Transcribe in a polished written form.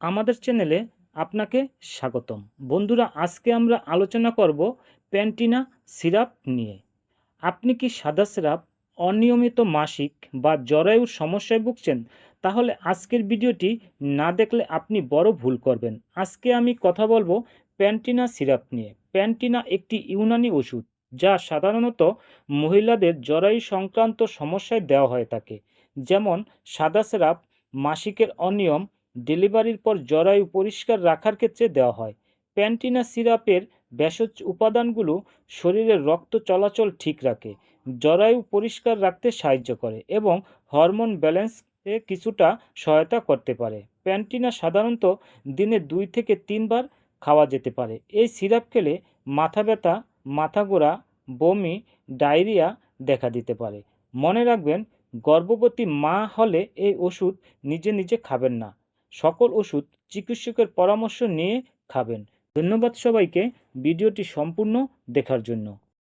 আমাদের চ্যানেলে আপনাকে স্বাগতম। বন্ধুরা, আজকে আমরা আলোচনা করব প্যান্টিনা সিরাপ নিয়ে। আপনি কি সাদা সিরাপ, অনিয়মিত মাসিক বা জরায়ুর সমস্যায় ভুগছেন? তাহলে আজকের ভিডিওটি না দেখলে আপনি বড় ভুল করবেন। আজকে আমি কথা বলবো প্যান্টিনা সিরাপ নিয়ে। প্যান্টিনা একটি ইউনানি ওষুধ যা সাধারণত মহিলাদের জরায়ু সংক্রান্ত সমস্যায় দেওয়া হয়ে থাকে, যেমন সাদা সিরাপ মাসিকের অনিয়ম, ডেলিভারির পর জরায়ু পরিষ্কার রাখার ক্ষেত্রে দেওয়া হয়। প্যান্টিনা সিরাপের ভেষজ উপাদানগুলো শরীরের রক্ত চলাচল ঠিক রাখে, জরায়ু পরিষ্কার রাখতে সাহায্য করে এবং হরমোন ব্যালেন্সে কিছুটা সহায়তা করতে পারে। প্যান্টিনা সাধারণত দিনে 2 থেকে 3 বার খাওয়া যেতে পারে। এই সিরাপ খেলে মাথা ব্যথা, মাথা ঘোরা, বমি, ডায়রিয়া দেখা দিতে পারে। মনে রাখবেন, গর্ভবতী মা হলে এই ওষুধ নিজে নিজে খাবেন না। সকল ওষুধ চিকিৎসকের পরামর্শ নিয়ে খাবেন। ধন্যবাদ সবাইকে ভিডিওটি সম্পূর্ণ দেখার জন্য।